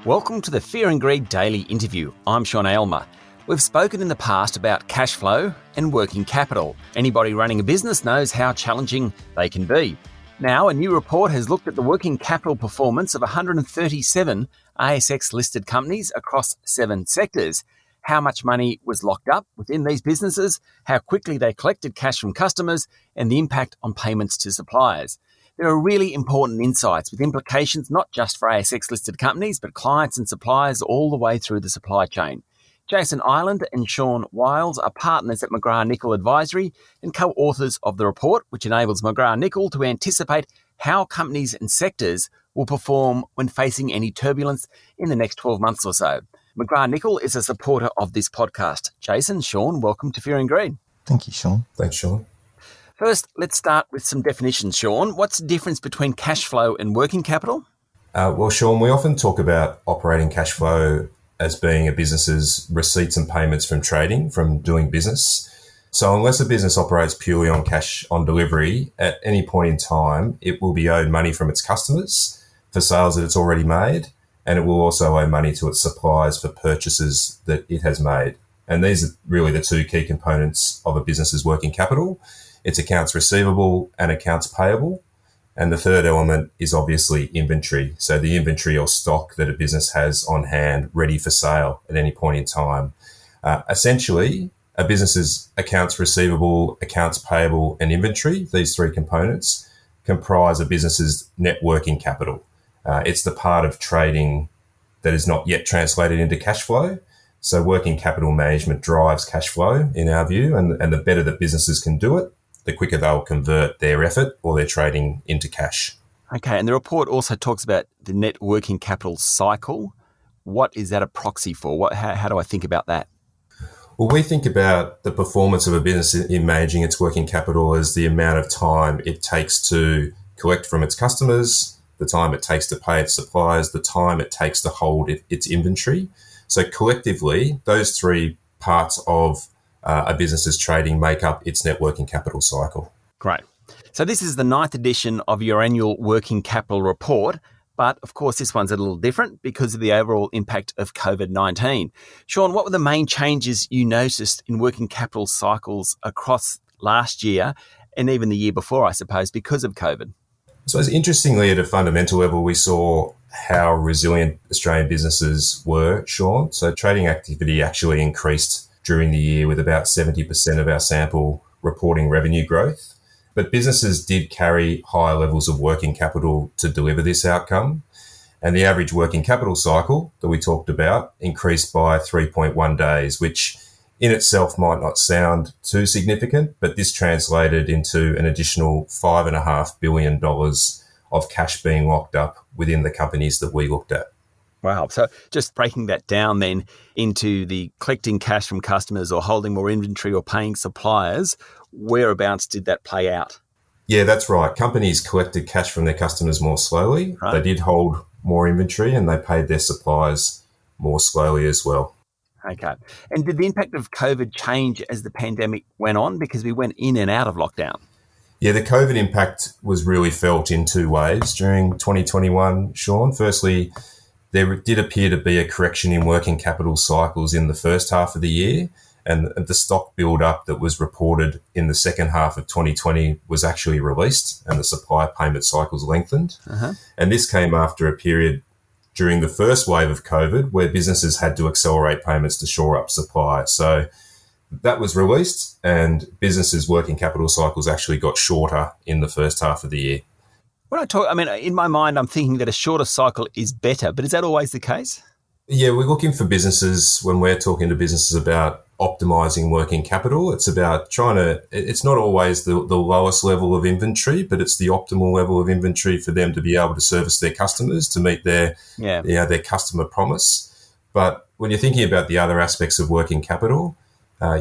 Welcome to the Fear and Greed Daily Interview. I'm Sean Aylmer. We've spoken in the past about cash flow and working capital. Anybody running a business knows how challenging they can be. Now, a new report has looked at the working capital performance of 137 ASX-listed companies across 7 sectors. How much money was locked up within these businesses, how quickly they collected cash from customers, and the impact on payments to suppliers. There are really important insights with implications not just for ASX-listed companies, but clients and suppliers all the way through the supply chain. Jason Ireland and Sean Wiles are partners at McGrathNicol Advisory and co-authors of the report, which enables McGrathNicol to anticipate how companies and sectors will perform when facing any turbulence in the next 12 months or so. McGrathNicol is a supporter of this podcast. Jason, Sean, welcome to Fear and Greed. Thank you, Sean. Thanks, Sean. First, let's start with some definitions, Sean. What's the difference between cash flow and working capital? Well, Sean, we often talk about operating cash flow as being a business's receipts and payments from trading, from doing business. So unless a business operates purely on cash on delivery, at any point in time, it will be owed money from its customers for sales that it's already made, and it will also owe money to its suppliers for purchases that it has made. And these are really the two key components of a business's working capital. It's accounts receivable and accounts payable. And the third element is obviously inventory. So the inventory or stock that a business has on hand ready for sale at any point in time. Essentially, a business's accounts receivable, accounts payable, and inventory, these three components, comprise a business's net working capital. It's the part of trading that is not yet translated into cash flow. So working capital management drives cash flow in our view, and the better that businesses can do it, the quicker they'll convert their effort or their trading into cash. Okay, and the report also talks about the net working capital cycle. What is that a proxy for? How do I think about that? Well, we think about the performance of a business in managing its working capital as the amount of time it takes to collect from its customers, the time it takes to pay its suppliers, the time it takes to hold its inventory. So collectively, those three parts of a business's trading make up its net working capital cycle. Great. So this is the 9th edition of your annual working capital report, but of course this one's a little different because of the overall impact of COVID-19. Sean, what were the main changes you noticed in working capital cycles across last year and even the year before, I suppose, because of COVID? So interestingly, at a fundamental level, we saw how resilient Australian businesses were, Sean. So trading activity actually increased during the year with about 70% of our sample reporting revenue growth. But businesses did carry higher levels of working capital to deliver this outcome. And the average working capital cycle that we talked about increased by 3.1 days, which in itself might not sound too significant, but this translated into an additional $5.5 billion of cash being locked up within the companies that we looked at. Wow. So just breaking that down then into the collecting cash from customers or holding more inventory or paying suppliers, whereabouts did that play out? Yeah, that's right. Companies collected cash from their customers more slowly. Right. They did hold more inventory and they paid their suppliers more slowly as well. Okay. And did the impact of COVID change as the pandemic went on because we went in and out of lockdown? Yeah, the COVID impact was really felt in two waves during 2021, Sean. Firstly, there did appear to be a correction in working capital cycles in the first half of the year, and the stock build-up that was reported in the second half of 2020 was actually released and the supply payment cycles lengthened. And this came after a period during the first wave of COVID where businesses had to accelerate payments to shore up supply. So that was released and businesses' working capital cycles actually got shorter in the first half of the year. In my mind, I'm thinking that a shorter cycle is better, but is that always the case? Yeah, we're looking for businesses when we're talking to businesses about optimizing working capital. It's about it's not always the lowest level of inventory, but it's the optimal level of inventory for them to be able to service their customers to meet their customer promise. But when you're thinking about the other aspects of working capital,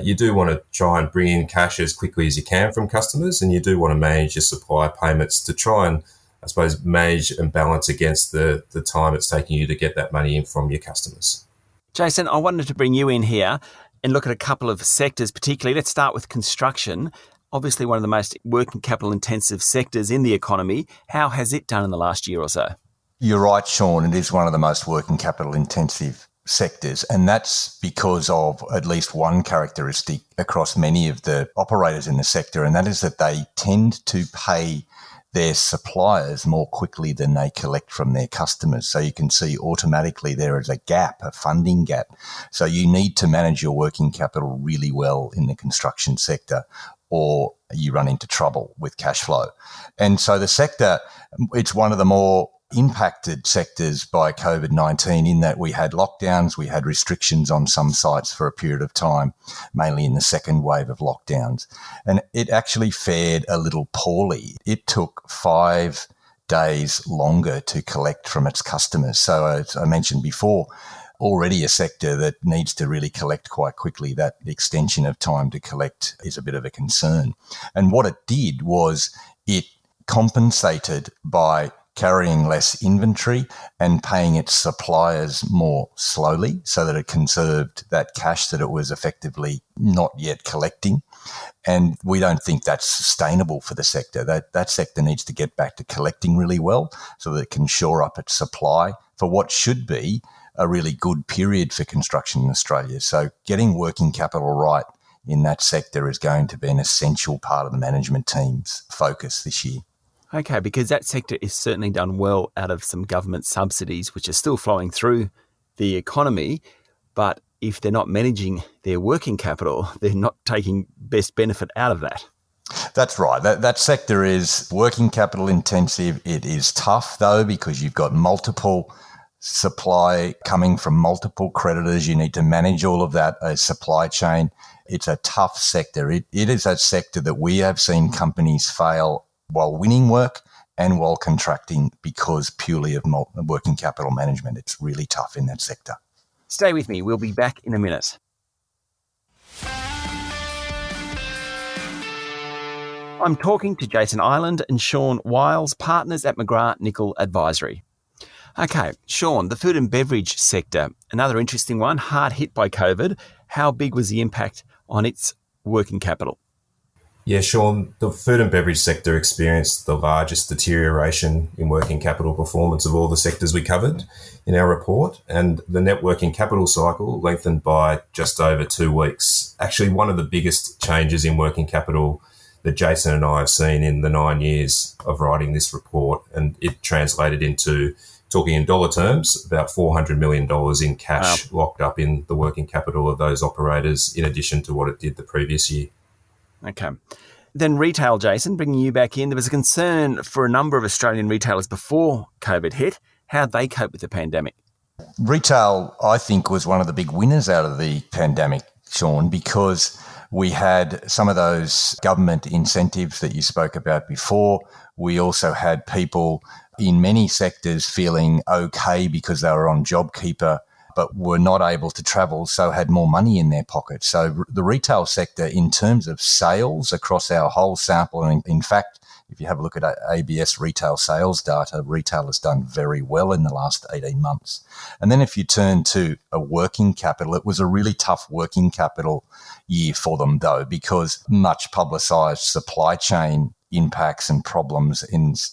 you do want to try and bring in cash as quickly as you can from customers, and you do want to manage your supply payments to try and, I suppose, manage and balance against the time it's taking you to get that money in from your customers. Jason, I wanted to bring you in here and look at a couple of sectors particularly. Let's start with construction. Obviously one of the most working capital intensive sectors in the economy. How has it done in the last year or so? You're right, Sean. It is one of the most working capital intensive sectors, and that's because of at least one characteristic across many of the operators in the sector, and that is that they tend to pay their suppliers more quickly than they collect from their customers. So you can see automatically there is a gap, a funding gap. So you need to manage your working capital really well in the construction sector, or you run into trouble with cash flow. And so the sector, it's one of the more impacted sectors by COVID-19 in that we had lockdowns, we had restrictions on some sites for a period of time, mainly in the second wave of lockdowns. And it actually fared a little poorly. It took 5 days longer to collect from its customers. So as I mentioned before, already a sector that needs to really collect quite quickly. That extension of time to collect is a bit of a concern. And what it did was it compensated by carrying less inventory and paying its suppliers more slowly so that it conserved that cash that it was effectively not yet collecting. And we don't think that's sustainable for the sector. That sector needs to get back to collecting really well so that it can shore up its supply for what should be a really good period for construction in Australia. So getting working capital right in that sector is going to be an essential part of the management team's focus this year. Okay, because that sector is certainly done well out of some government subsidies, which are still flowing through the economy. But if they're not managing their working capital, they're not taking best benefit out of that. That's right. That sector is working capital intensive. It is tough, though, because you've got multiple supply coming from multiple creditors. You need to manage all of that as supply chain. It's a tough sector. It is a sector that we have seen companies fail while winning work and while contracting because purely of working capital management. It's really tough in that sector. Stay with me. We'll be back in a minute. I'm talking to Jason Ireland and Sean Wiles, partners at McGrathNicol Advisory. Okay, Sean, the food and beverage sector, another interesting one, hard hit by COVID. How big was the impact on its working capital? Yeah, Sean, the food and beverage sector experienced the largest deterioration in working capital performance of all the sectors we covered in our report, and the net working capital cycle lengthened by just over 2 weeks. Actually, one of the biggest changes in working capital that Jason and I have seen in the 9 years of writing this report, and it translated into, talking in dollar terms, about $400 million in cash locked up in the working capital of those operators, in addition to what it did the previous year. Okay. Then retail, Jason, bringing you back in. There was a concern for a number of Australian retailers before COVID hit. How'd they cope with the pandemic? Retail, I think, was one of the big winners out of the pandemic, Sean, because we had some of those government incentives that you spoke about before. We also had people in many sectors feeling okay because they were on JobKeeper but were not able to travel, so had more money in their pocket. So the retail sector, in terms of sales across our whole sample, and in fact, if you have a look at ABS retail sales data, retail has done very well in the last 18 months. And then if you turn to a working capital, it was a really tough working capital year for them, though, because much publicised supply chain impacts and problems,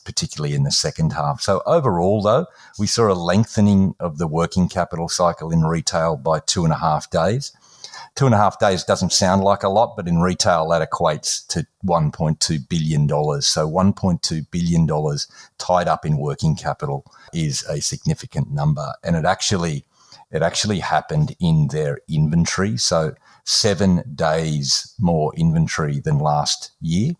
particularly in the second half. So overall, though, we saw a lengthening of the working capital cycle in retail by 2.5 days. 2.5 days doesn't sound like a lot, but in retail that equates to $1.2 billion. So $1.2 billion tied up in working capital is a significant number. And it actually happened in their inventory. So 7 days more inventory than last year.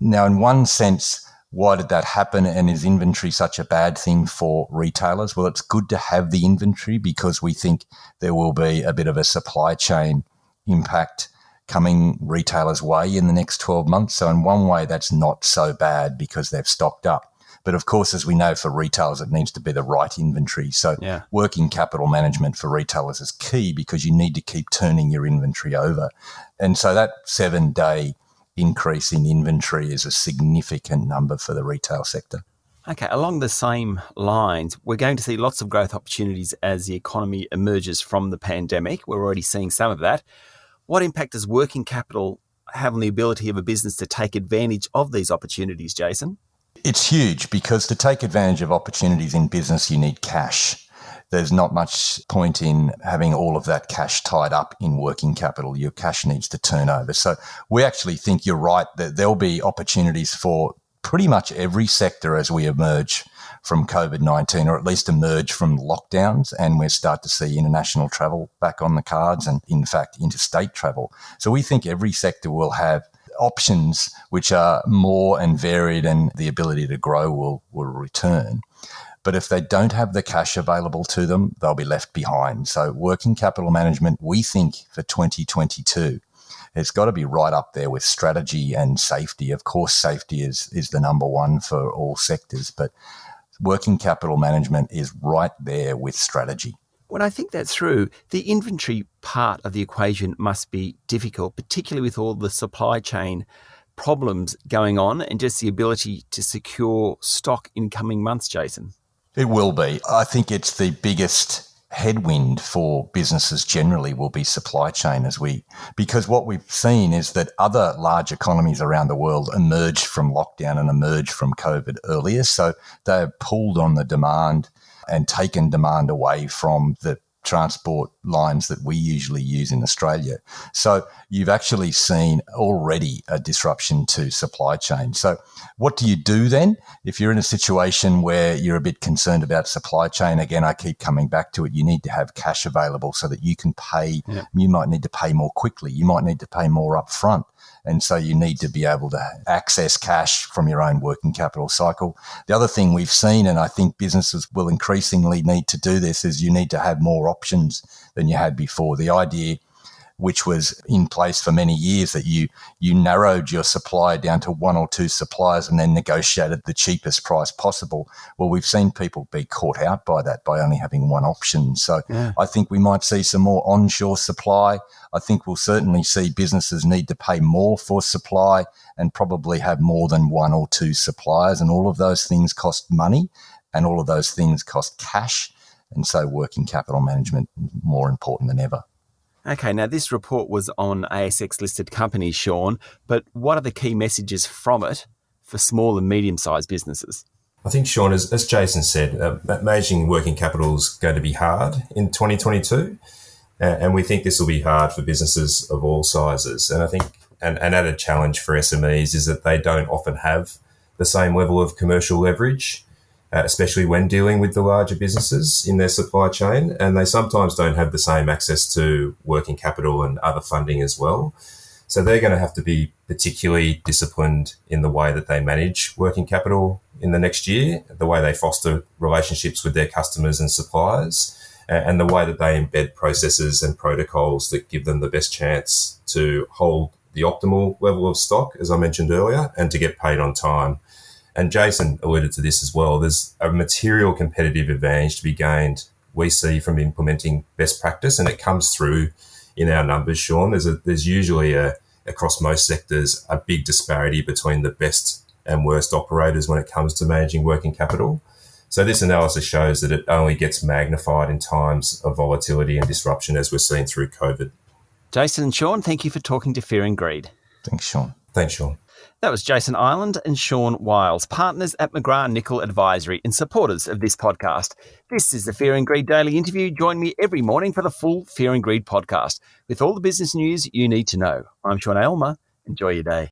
Now, in one sense, why did that happen, and is inventory such a bad thing for retailers? Well, it's good to have the inventory because we think there will be a bit of a supply chain impact coming retailers' way in the next 12 months. So in one way, that's not so bad because they've stocked up. But of course, as we know, for retailers, it needs to be the right inventory. So working capital management for retailers is key because you need to keep turning your inventory over. And so that 7-day increase in inventory is a significant number for the retail sector. Okay, along the same lines, we're going to see lots of growth opportunities as the economy emerges from the pandemic. We're already seeing some of that. What impact does working capital have on the ability of a business to take advantage of these opportunities, Jason? It's huge because to take advantage of opportunities in business, you need cash. There's not much point in having all of that cash tied up in working capital. Your cash needs to turn over. So we actually think you're right that there'll be opportunities for pretty much every sector as we emerge from COVID-19, or at least emerge from lockdowns, and we start to see international travel back on the cards and, in fact, interstate travel. So we think every sector will have options which are more and varied, and the ability to grow will return. But if they don't have the cash available to them, they'll be left behind. So working capital management, we think for 2022, it's got to be right up there with strategy and safety. Of course, safety is the number one for all sectors, but working capital management is right there with strategy. When I think that through, the inventory part of the equation must be difficult, particularly with all the supply chain problems going on and just the ability to secure stock in coming months, Jason. It will be. I think it's the biggest headwind for businesses generally will be supply chain because what we've seen is that other large economies around the world emerged from lockdown and emerged from COVID earlier. So they've pulled on the demand and taken demand away from the transport lines that we usually use in Australia. So you've actually seen already a disruption to supply chain. So what do you do then? If you're in a situation where you're a bit concerned about supply chain, again, I keep coming back to it, you need to have cash available so that you can pay. Yeah. You might need to pay more quickly. You might need to pay more upfront. And so you need to be able to access cash from your own working capital cycle. The other thing we've seen, and I think businesses will increasingly need to do this, is you need to have more options than you had before. The idea, which was in place for many years, that you narrowed your supply down to one or two suppliers and then negotiated the cheapest price possible. Well, we've seen people be caught out by that, by only having one option. So yeah. I think we might see some more onshore supply. I think we'll certainly see businesses need to pay more for supply and probably have more than one or two suppliers. And all of those things cost money, and all of those things cost cash. And so working capital management more important than ever. Okay, now this report was on ASX-listed companies, Sean, but what are the key messages from it for small and medium-sized businesses? I think, Sean, as Jason said, managing working capital is going to be hard in 2022, and we think this will be hard for businesses of all sizes. And I think an added challenge for SMEs is that they don't often have the same level of commercial leverage, especially when dealing with the larger businesses in their supply chain. And they sometimes don't have the same access to working capital and other funding as well. So they're going to have to be particularly disciplined in the way that they manage working capital in the next year, the way they foster relationships with their customers and suppliers, and the way that they embed processes and protocols that give them the best chance to hold the optimal level of stock, as I mentioned earlier, and to get paid on time. And Jason alluded to this as well. There's a material competitive advantage to be gained, we see, from implementing best practice, and it comes through in our numbers, Sean. There's usually across most sectors a big disparity between the best and worst operators when it comes to managing working capital. So this analysis shows that it only gets magnified in times of volatility and disruption, as we're seeing through COVID. Jason and Sean, thank you for talking to Fear and Greed. Thanks, Sean. Thanks, Sean. That was Jason Ireland and Sean Wiles, partners at McGrathNicol Advisory and supporters of this podcast. This is the Fear and Greed Daily Interview. Join me every morning for the full Fear and Greed podcast with all the business news you need to know. I'm Sean Aylmer. Enjoy your day.